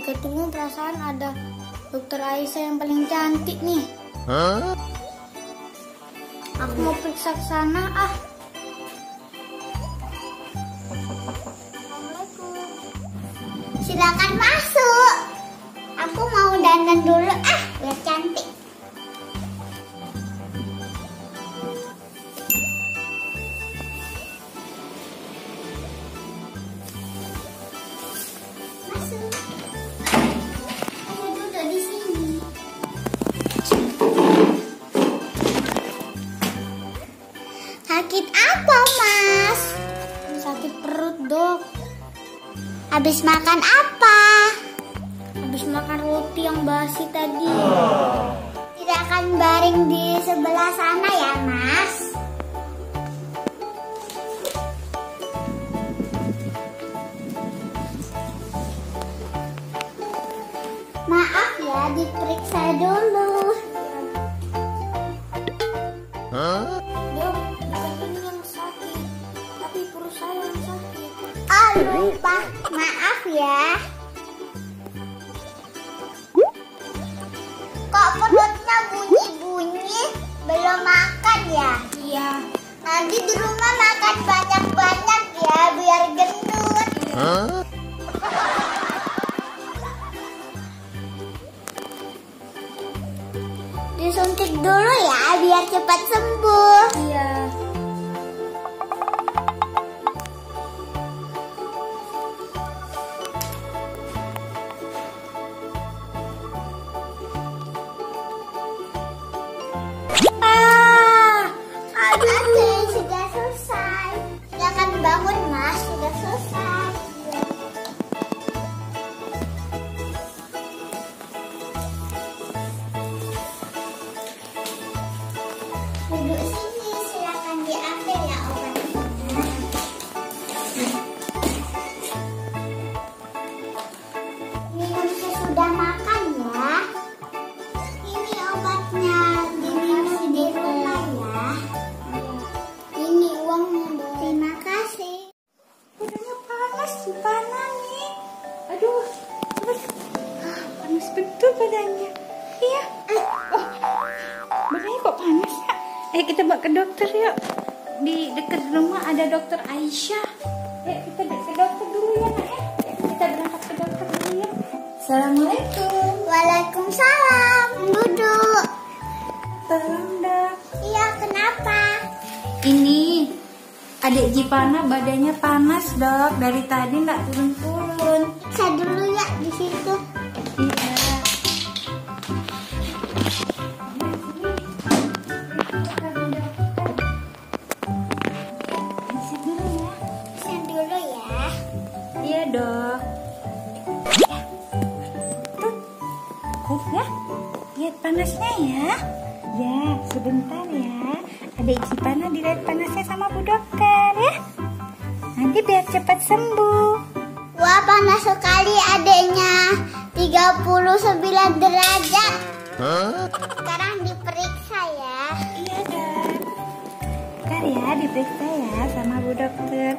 deket ini perasaan ada dokter Aisyah yang paling cantik nih. Aku mau periksa ke sana ah. Silakan masuk. Aku mau dandan dulu ah, biar cantik. Masuk. Ayo duduk di sini. Sakit apa, Mas? Sakit perut, Dok. Habis makan apa? Habis makan roti yang basi tadi. Tidak akan baring di sebelah sana ya, Mas? Maaf ya, diperiksa dulu. Dok, bukan ini yang sakit, tapi perut saya yang sakit. Oh, lupa. Maaf ya. Kok perutnya bunyi-bunyi? Belum makan ya? Iya. Nanti di rumah makan banyak-banyak ya, biar gendut. Disuntik dulu ya, biar cepat sembuh. Iya. Aduh, sudah selesai. Jangan bangun, Mas, sudah selesai. Duduk sini, silakan diambil ya obatnya. Minum sesudah makan ya. Ini obatnya, diminum di rumah ya. Ini uangnya, Dok. Terima kasih. Udahnya panas, panas nih. Aduh, panas betul badannya. Iya. Oh, badannya kok panas ya? Kita bawa ke dokter yuk. Di dekat rumah ada dokter Aisyah. Kita ke dokter dulu ya nak ya. Kita berangkat ke dokter dulu ya. Assalamualaikum. Waalaikumsalam. Duduk. Tolong dok. Iya, kenapa? Ini adik Jipana badannya panas dok. Dari tadi nggak turun-turun. Saya dulu ya di situ. Iya. Saya dulu ya. Iya dok. Tuh, tuh ya. Lihat panasnya ya. Ya, sebentar ya. Adik Cipana dilihat panasnya sama Bu Dokter ya. Nanti biar cepat sembuh. Wah, panas sekali adeknya. 39 derajat. Sekarang diperiksa ya. Iya dok. Ntar ya diperiksa ya sama Bu Dokter.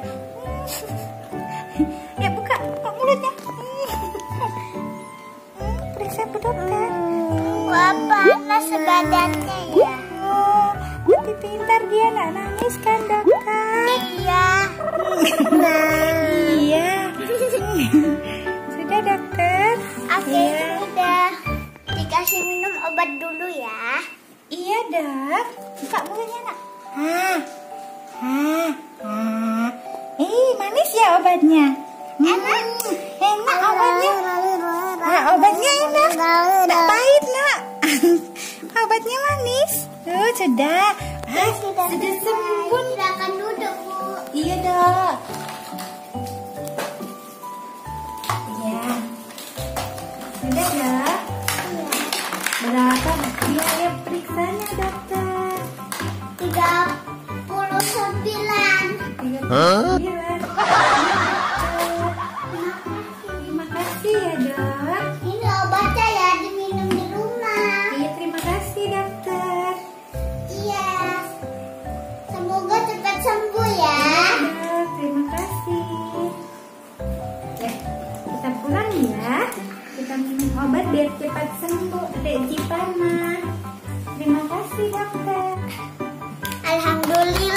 Ya buka mulutnya. Periksa Bu Dokter. Wah, panas badannya ya. Oh, tapi pintar dia nggak nangis kan dokter? Iya. Iya. Sudah dokter? Oke, Iya. sudah. Dikasih minum obat dulu ya. Iya dok. Buka mulutnya nak. Manis ya obatnya. Enak. Enak obatnya. Obatnya enak. Nggak pahit nak. Obatnya manis. Sudah. Sudah sembuh. Silakan duduk, Bu. Iya dok. Iya. Sudah dok. Berapa biaya periksanya dokter? 39. 39. Terima kasih ya dok. Ini obatnya ya, diminum di rumah. Iya terima kasih dokter. Iya. Semoga cepat sembuh ya. Dok, terima kasih. Ya, kita pulang ya. Kita kasih dokter. Alhamdulillah.